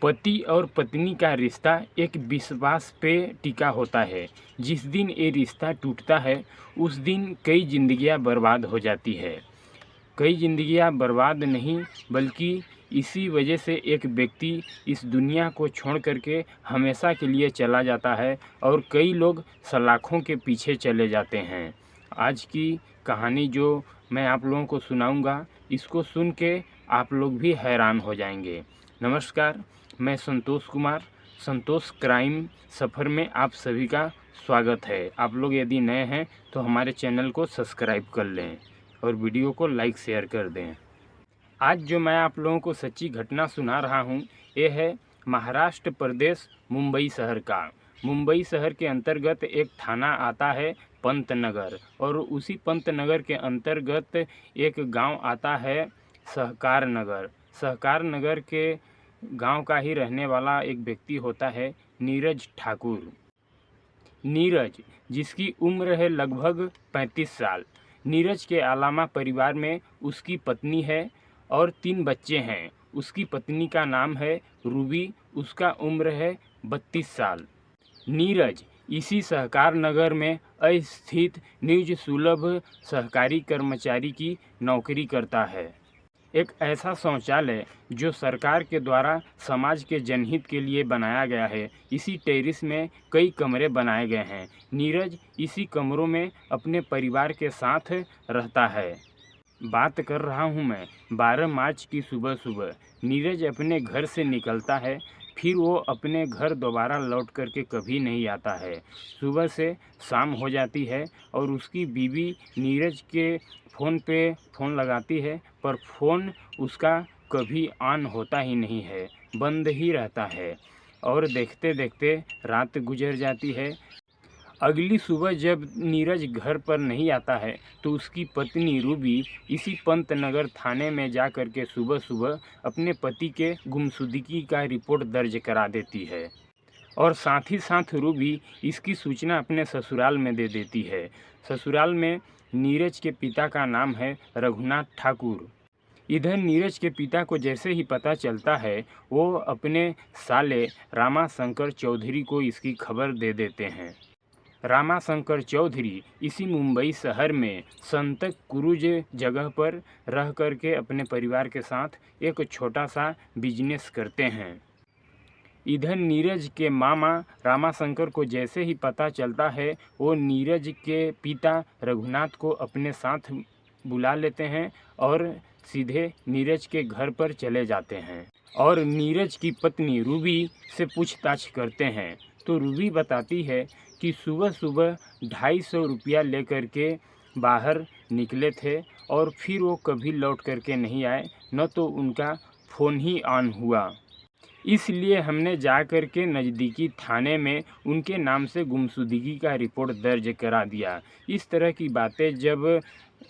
पति और पत्नी का रिश्ता एक विश्वास पे टिका होता है। जिस दिन ये रिश्ता टूटता है उस दिन कई ज़िंदगियां बर्बाद हो जाती है। कई ज़िंदगियां बर्बाद नहीं बल्कि इसी वजह से एक व्यक्ति इस दुनिया को छोड़ करके हमेशा के लिए चला जाता है और कई लोग सलाखों के पीछे चले जाते हैं। आज की कहानी जो मैं आप लोगों को सुनाऊंगा, इसको सुन के आप लोग भी हैरान हो जाएंगे। नमस्कार, मैं संतोष कुमार। संतोष क्राइम सफ़र में आप सभी का स्वागत है। आप लोग यदि नए हैं तो हमारे चैनल को सब्सक्राइब कर लें और वीडियो को लाइक शेयर कर दें। आज जो मैं आप लोगों को सच्ची घटना सुना रहा हूँ, ये है महाराष्ट्र प्रदेश मुंबई शहर का। मुंबई शहर के अंतर्गत एक थाना आता है पंतनगर, और उसी पंतनगर के अंतर्गत एक गांव आता है सहकार नगर। सहकार नगर के गांव का ही रहने वाला एक व्यक्ति होता है नीरज ठाकुर। नीरज, जिसकी उम्र है लगभग 35 साल। नीरज के अलावा परिवार में उसकी पत्नी है और 3 बच्चे हैं। उसकी पत्नी का नाम है रूबी, उसका उम्र है 32 साल। नीरज इसी सहकार नगर में अस्थित न्यूज सुलभ सहकारी कर्मचारी की नौकरी करता है। एक ऐसा शौचालय जो सरकार के द्वारा समाज के जनहित के लिए बनाया गया है। इसी टेरिस में कई कमरे बनाए गए हैं। नीरज इसी कमरों में अपने परिवार के साथ रहता है। बात कर रहा हूँ मैं 12 मार्च की सुबह सुबह। नीरज अपने घर से निकलता है, फिर वो अपने घर दोबारा लौट करके कभी नहीं आता है। सुबह से शाम हो जाती है और उसकी बीवी नीरज के फ़ोन पे फ़ोन लगाती है, पर फ़ोन उसका कभी ऑन होता ही नहीं है, बंद ही रहता है। और देखते देखते रात गुजर जाती है। अगली सुबह जब नीरज घर पर नहीं आता है तो उसकी पत्नी रूबी इसी पंतनगर थाने में जा कर के सुबह सुबह अपने पति के गुमशुदगी का रिपोर्ट दर्ज करा देती है, और साथ ही साथ रूबी इसकी सूचना अपने ससुराल में दे देती है। ससुराल में नीरज के पिता का नाम है रघुनाथ ठाकुर। इधर नीरज के पिता को जैसे ही पता चलता है वो अपने साले रामाशंकर चौधरी को इसकी खबर दे देते हैं। रामाशंकर चौधरी इसी मुंबई शहर में संतक कुरुज जगह पर रह करके अपने परिवार के साथ एक छोटा सा बिजनेस करते हैं। इधर नीरज के मामा रामाशंकर को जैसे ही पता चलता है वो नीरज के पिता रघुनाथ को अपने साथ बुला लेते हैं और सीधे नीरज के घर पर चले जाते हैं और नीरज की पत्नी रूबी से पूछताछ करते हैं। तो रूबी बताती है कि सुबह सुबह 250 रुपया लेकर के बाहर निकले थे और फिर वो कभी लौट करके नहीं आए, न तो उनका फ़ोन ही ऑन हुआ। इसलिए हमने जा कर के नज़दीकी थाने में उनके नाम से गुमशुदगी का रिपोर्ट दर्ज करा दिया। इस तरह की बातें जब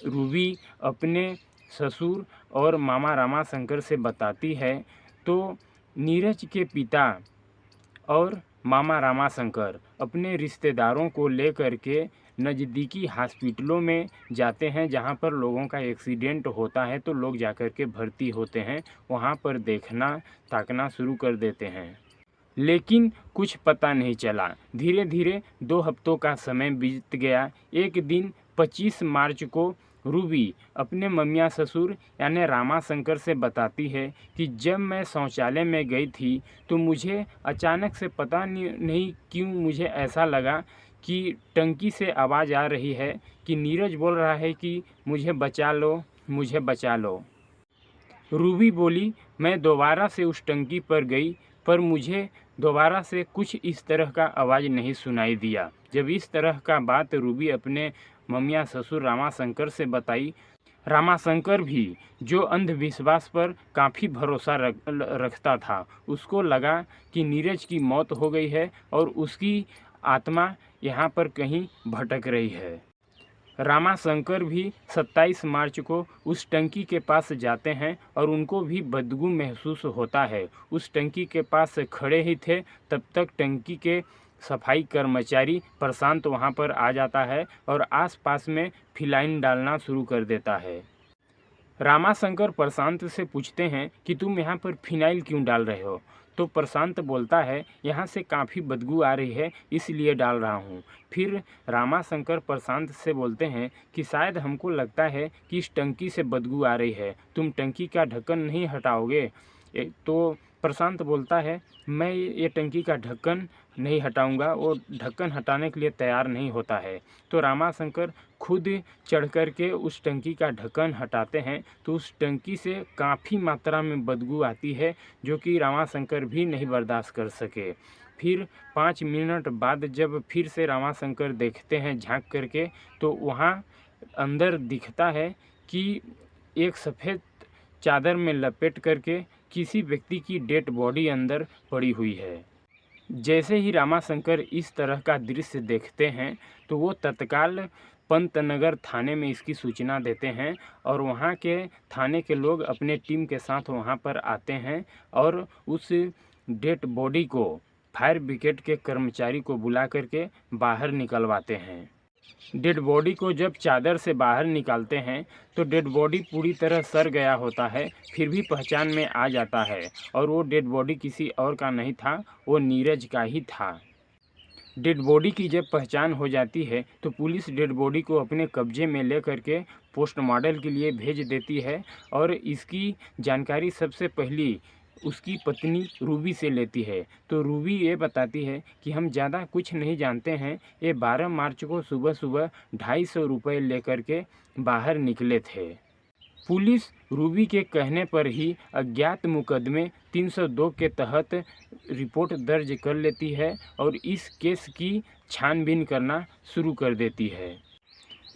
रूबी अपने ससुर और मामा रामाशंकर से बताती है तो नीरज के पिता और मामा रामाशंकर अपने रिश्तेदारों को लेकर के नज़दीकी हॉस्पिटलों में जाते हैं, जहां पर लोगों का एक्सीडेंट होता है तो लोग जाकर के भर्ती होते हैं। वहां पर देखना ताकना शुरू कर देते हैं, लेकिन कुछ पता नहीं चला। धीरे धीरे 2 हफ्तों का समय बीत गया। एक दिन 25 मार्च को रूबी अपने ममिया ससुर यानी रामाशंकर से बताती है कि जब मैं शौचालय में गई थी तो मुझे अचानक से पता नहीं क्यों मुझे ऐसा लगा कि टंकी से आवाज़ आ रही है कि नीरज बोल रहा है कि मुझे बचा लो, मुझे बचा लो। रूबी बोली, मैं दोबारा से उस टंकी पर गई पर मुझे दोबारा से कुछ इस तरह का आवाज़ नहीं सुनाई दिया। जब इस तरह का बात रूबी अपने ममिया ससुर रामाशंकर से बताई, रामाशंकर भी जो अंधविश्वास पर काफ़ी भरोसा रखता था, उसको लगा कि नीरज की मौत हो गई है और उसकी आत्मा यहाँ पर कहीं भटक रही है। रामाशंकर भी 27 मार्च को उस टंकी के पास जाते हैं और उनको भी बदबू महसूस होता है। उस टंकी के पास खड़े ही थे, तब तक टंकी के सफाई कर्मचारी प्रशांत वहां पर आ जाता है और आसपास में फिनाइल डालना शुरू कर देता है। रामाशंकर प्रशांत से पूछते हैं कि तुम यहाँ पर फिनाइल क्यों डाल रहे हो। तो प्रशांत बोलता है, यहाँ से काफ़ी बदबू आ रही है इसलिए डाल रहा हूँ। फिर रामाशंकर प्रशांत से बोलते हैं कि शायद हमको लगता है कि इस टंकी से बदबू आ रही है, तुम टंकी का ढक्कन नहीं हटाओगे। तो प्रशांत बोलता है, मैं ये टंकी का ढक्कन नहीं हटाऊंगा, वो ढक्कन हटाने के लिए तैयार नहीं होता है। तो रामाशंकर खुद चढ़ कर के उस टंकी का ढक्कन हटाते हैं तो उस टंकी से काफ़ी मात्रा में बदबू आती है, जो कि रामाशंकर भी नहीं बर्दाश्त कर सके। फिर 5 मिनट बाद जब फिर से रामाशंकर देखते हैं झांक करके, तो वहाँ अंदर दिखता है कि एक सफ़ेद चादर में लपेट करके किसी व्यक्ति की डेड बॉडी अंदर पड़ी हुई है। जैसे ही रामाशंकर इस तरह का दृश्य देखते हैं तो वो तत्काल पंतनगर थाने में इसकी सूचना देते हैं और वहाँ के थाने के लोग अपने टीम के साथ वहाँ पर आते हैं और उस डेड बॉडी को फायर ब्रिगेड के कर्मचारी को बुला करके बाहर निकलवाते हैं। डेड बॉडी को जब चादर से बाहर निकालते हैं तो डेड बॉडी पूरी तरह सड़ गया होता है, फिर भी पहचान में आ जाता है और वो डेड बॉडी किसी और का नहीं था, वो नीरज का ही था। डेड बॉडी की जब पहचान हो जाती है तो पुलिस डेड बॉडी को अपने कब्जे में ले करके पोस्टमार्टम के लिए भेज देती है और इसकी जानकारी सबसे पहली उसकी पत्नी रूबी से लेती है। तो रूबी ये बताती है कि हम ज़्यादा कुछ नहीं जानते हैं, ये 12 मार्च को सुबह सुबह 250 रुपये लेकर के बाहर निकले थे। पुलिस रूबी के कहने पर ही अज्ञात मुकदमे 302 के तहत रिपोर्ट दर्ज कर लेती है और इस केस की छानबीन करना शुरू कर देती है।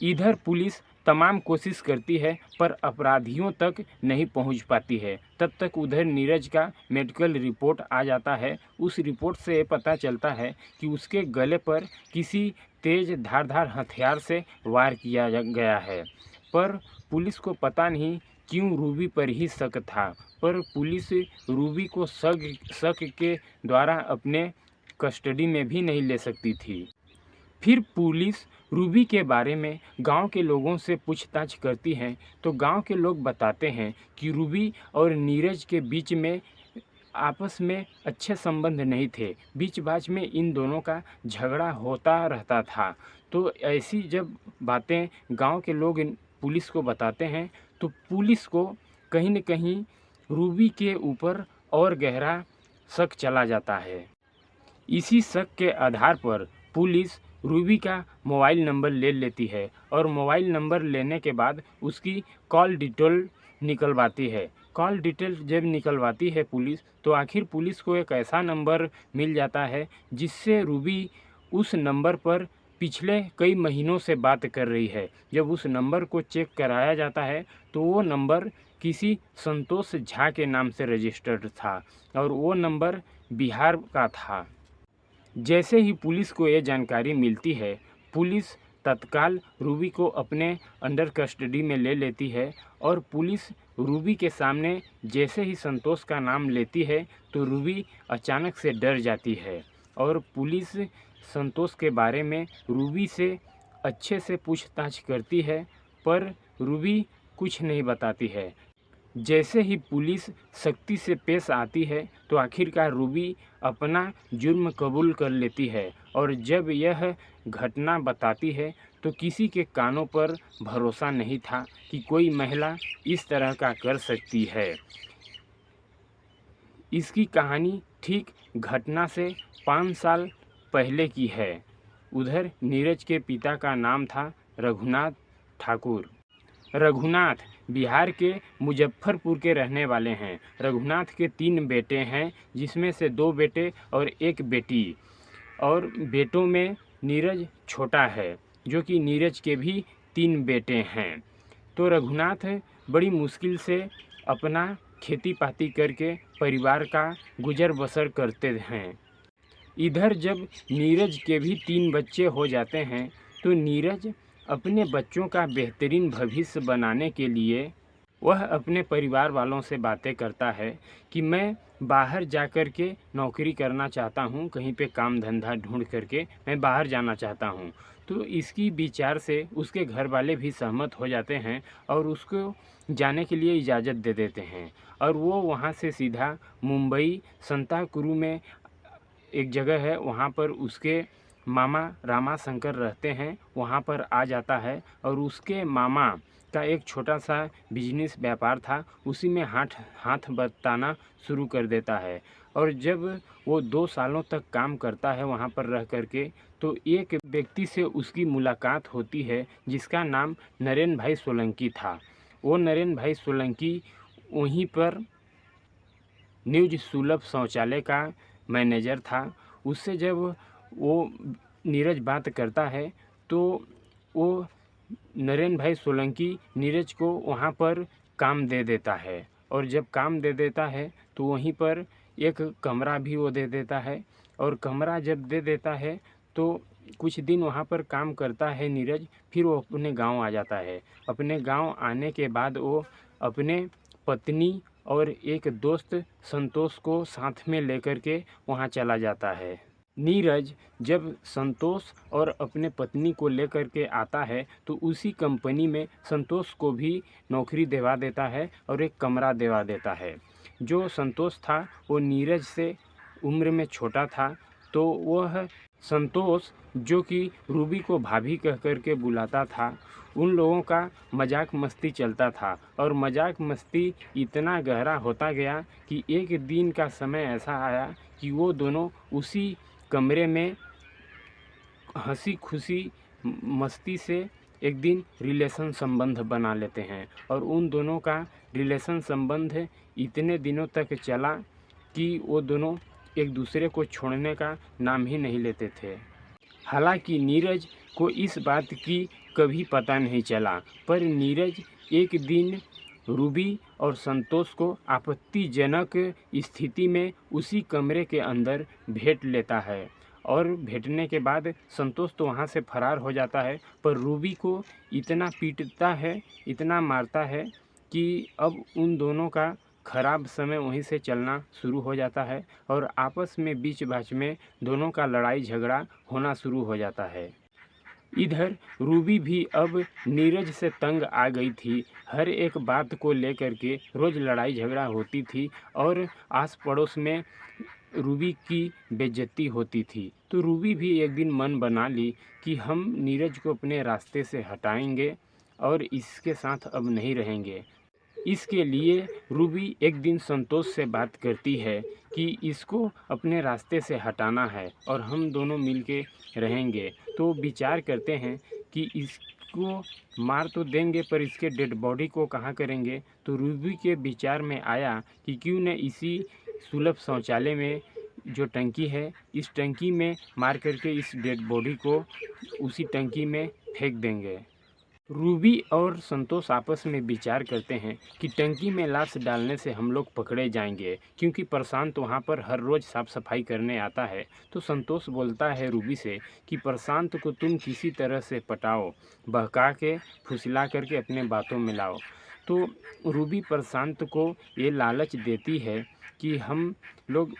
इधर पुलिस तमाम कोशिश करती है पर अपराधियों तक नहीं पहुंच पाती है। तब तक उधर नीरज का मेडिकल रिपोर्ट आ जाता है। उस रिपोर्ट से पता चलता है कि उसके गले पर किसी तेज धारदार हथियार से वार किया गया है, पर पुलिस को पता नहीं क्यों रूबी पर ही शक था, पर पुलिस रूबी को शक के द्वारा अपने कस्टडी में भी नहीं ले सकती थी। फिर पुलिस रूबी के बारे में गांव के लोगों से पूछताछ करती है तो गांव के लोग बताते हैं कि रूबी और नीरज के बीच में आपस में अच्छे संबंध नहीं थे, बीच बाच में इन दोनों का झगड़ा होता रहता था। तो ऐसी जब बातें गांव के लोग पुलिस को बताते हैं तो पुलिस को कहीं न कहीं रूबी के ऊपर और गहरा शक चला जाता है। इसी शक के आधार पर पुलिस रूबी का मोबाइल नंबर ले लेती है और मोबाइल नंबर लेने के बाद उसकी कॉल डिटेल निकलवाती है। कॉल डिटेल जब निकलवाती है पुलिस, तो आखिर पुलिस को एक ऐसा नंबर मिल जाता है जिससे रूबी उस नंबर पर पिछले कई महीनों से बात कर रही है। जब उस नंबर को चेक कराया जाता है तो वो नंबर किसी संतोष झा के नाम से रजिस्टर्ड था और वो नंबर बिहार का था। जैसे ही पुलिस को ये जानकारी मिलती है, पुलिस तत्काल रूबी को अपने अंडर कस्टडी में ले लेती है और पुलिस रूबी के सामने जैसे ही संतोष का नाम लेती है तो रूबी अचानक से डर जाती है और पुलिस संतोष के बारे में रूबी से अच्छे से पूछताछ करती है, पर रूबी कुछ नहीं बताती है। जैसे ही पुलिस सख्ती से पेश आती है तो आखिरकार रूबी अपना जुर्म कबूल कर लेती है और जब यह घटना बताती है तो किसी के कानों पर भरोसा नहीं था कि कोई महिला इस तरह का कर सकती है। इसकी कहानी ठीक घटना से 5 साल पहले की है। उधर नीरज के पिता का नाम था रघुनाथ ठाकुर। रघुनाथ बिहार के मुजफ्फरपुर के रहने वाले हैं। रघुनाथ के 3 बेटे हैं, जिसमें से 2 बेटे और 1 बेटी, और बेटों में नीरज छोटा है, जो कि नीरज के भी 3 बेटे हैं। तो रघुनाथ बड़ी मुश्किल से अपना खेती पाती करके परिवार का गुजर बसर करते हैं। इधर जब नीरज के भी 3 बच्चे हो जाते हैं तो नीरज अपने बच्चों का बेहतरीन भविष्य बनाने के लिए वह अपने परिवार वालों से बातें करता है कि मैं बाहर जा कर के नौकरी करना चाहता हूँ, कहीं पे काम धंधा ढूंढ करके मैं बाहर जाना चाहता हूँ। तो इसकी विचार से उसके घर वाले भी सहमत हो जाते हैं और उसको जाने के लिए इजाज़त दे देते हैं और वो वहाँ से सीधा मुंबई संताक्रू में एक जगह है, वहाँ पर उसके मामा रामा शंकर रहते हैं, वहाँ पर आ जाता है और उसके मामा का एक छोटा सा बिजनेस व्यापार था, उसी में हाथ बटाना शुरू कर देता है। और जब वो 2 सालों तक काम करता है वहाँ पर रह कर के, तो एक व्यक्ति से उसकी मुलाकात होती है जिसका नाम नरेन भाई सोलंकी था। वो नरेन भाई सोलंकी वहीं पर न्यूज सुलभ शौचालय का मैनेजर था। उससे जब वो नीरज बात करता है तो वो नरेन भाई सोलंकी नीरज को वहाँ पर काम दे देता है और जब काम दे देता है तो वहीं पर एक कमरा भी वो दे देता है और कमरा जब दे देता है तो कुछ दिन वहाँ पर काम करता है नीरज, फिर वो अपने गांव आ जाता है। अपने गांव आने के बाद वो अपने पत्नी और एक दोस्त संतोष को साथ में लेकर के वहाँ चला जाता है। नीरज जब संतोष और अपने पत्नी को लेकर के आता है तो उसी कंपनी में संतोष को भी नौकरी दिलवा देता है और एक कमरा दिलवा देता है। जो संतोष था वो नीरज से उम्र में छोटा था, तो वह संतोष जो कि रूबी को भाभी कह कर के बुलाता था, उन लोगों का मजाक मस्ती चलता था और मजाक मस्ती इतना गहरा होता गया कि एक दिन का समय ऐसा आया कि वो दोनों उसी कमरे में हंसी खुशी मस्ती से एक दिन रिलेशन संबंध बना लेते हैं और उन दोनों का रिलेशन संबंध इतने दिनों तक चला कि वो दोनों एक दूसरे को छोड़ने का नाम ही नहीं लेते थे। हालांकि नीरज को इस बात की कभी पता नहीं चला, पर नीरज एक दिन रूबी और संतोष को आपत्तिजनक स्थिति में उसी कमरे के अंदर भेंट लेता है और भेंटने के बाद संतोष तो वहाँ से फरार हो जाता है, पर रूबी को इतना पीटता है, इतना मारता है कि अब उन दोनों का खराब समय वहीं से चलना शुरू हो जाता है और आपस में बीच बाच में दोनों का लड़ाई झगड़ा होना शुरू हो जाता है। इधर रूबी भी अब नीरज से तंग आ गई थी। हर एक बात को लेकर के रोज़ लड़ाई झगड़ा होती थी और आस पड़ोस में रूबी की बेइज्जती होती थी। तो रूबी भी एक दिन मन बना ली कि हम नीरज को अपने रास्ते से हटाएंगे और इसके साथ अब नहीं रहेंगे। इसके लिए रूबी एक दिन संतोष से बात करती है कि इसको अपने रास्ते से हटाना है और हम दोनों मिलके रहेंगे। तो विचार करते हैं कि इसको मार तो देंगे पर इसके डेड बॉडी को कहाँ करेंगे। तो रूबी के विचार में आया कि क्यों न इसी सुलभ शौचालय में जो टंकी है, इस टंकी में मार करके इस डेड बॉडी को उसी टंकी में फेंक देंगे। रूबी और संतोष आपस में विचार करते हैं कि टंकी में लाश डालने से हम लोग पकड़े जाएंगे, क्योंकि प्रशांत वहाँ पर हर रोज़ साफ़ सफाई करने आता है। तो संतोष बोलता है रूबी से कि प्रशांत को तुम किसी तरह से पटाओ, बहका के फुसला करके अपने बातों में लाओ। तो रूबी प्रशांत को ये लालच देती है कि हम लोग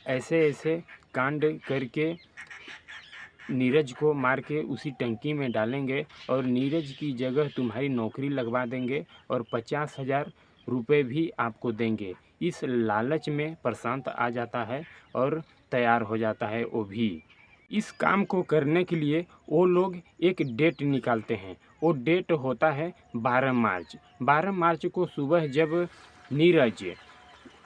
ऐसे ऐसे कांड करके नीरज को मार के उसी टंकी में डालेंगे और नीरज की जगह तुम्हारी नौकरी लगवा देंगे और 50,000 रुपये भी आपको देंगे। इस लालच में प्रशांत आ जाता है और तैयार हो जाता है वो भी। इस काम को करने के लिए वो लोग एक डेट निकालते हैं। वो डेट होता है 12 मार्च। 12 मार्च को सुबह जब नीरज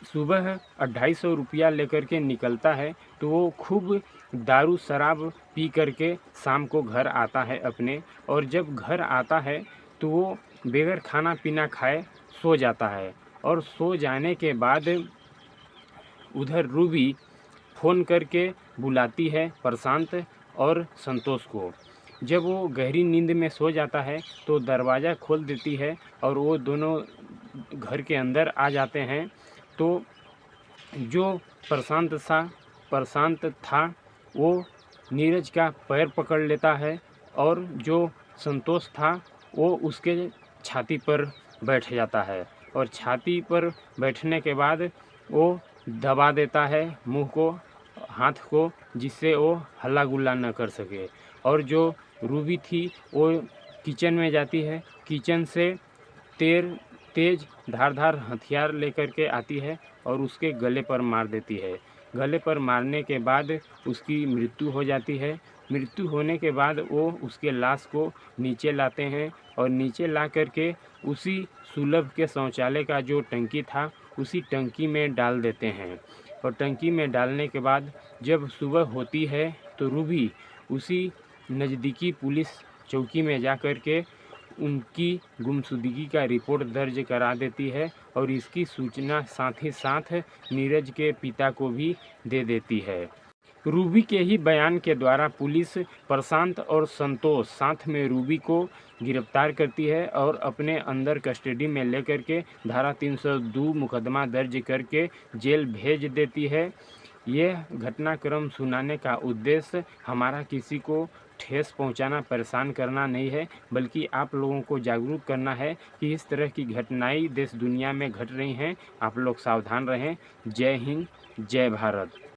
सुबह 250 रुपया लेकर के निकलता है तो वो खूब दारू शराब पी करके शाम को घर आता है अपने, और जब घर आता है तो वो बगैर खाना पीना खाए सो जाता है। और सो जाने के बाद उधर रूबी फ़ोन करके बुलाती है प्रशांत और संतोष को। जब वो गहरी नींद में सो जाता है तो दरवाज़ा खोल देती है और वो दोनों घर के अंदर आ जाते हैं। तो जो प्रशांत था वो नीरज का पैर पकड़ लेता है और जो संतोष था वो उसके छाती पर बैठ जाता है और छाती पर बैठने के बाद वो दबा देता है मुंह को, हाथ को, जिससे वो हल्ला गुल्ला न कर सके। और जो रूबी थी वो किचन में जाती है, किचन से तेज धारदार हथियार लेकर के आती है और उसके गले पर मार देती है। गले पर मारने के बाद उसकी मृत्यु हो जाती है। मृत्यु होने के बाद वो उसके लाश को नीचे लाते हैं और नीचे ला करके उसी सुलभ के शौचालय का जो टंकी था उसी टंकी में डाल देते हैं। और टंकी में डालने के बाद जब सुबह होती है तो रूबी उसी नज़दीकी पुलिस चौकी में जा कर के उनकी गुमशुदगी का रिपोर्ट दर्ज करा देती है और इसकी सूचना साथ ही साथ नीरज के पिता को भी दे देती है। रूबी के ही बयान के द्वारा पुलिस प्रशांत और संतोष साथ में रूबी को गिरफ्तार करती है और अपने अंदर कस्टडी में लेकर के धारा 302 मुकदमा दर्ज करके जेल भेज देती है। यह घटनाक्रम सुनाने का उद्देश्य हमारा किसी को ठेस पहुंचाना, परेशान करना नहीं है, बल्कि आप लोगों को जागरूक करना है कि इस तरह की घटनाएं देश दुनिया में घट रही हैं। आप लोग सावधान रहें। जय हिंद, जय भारत।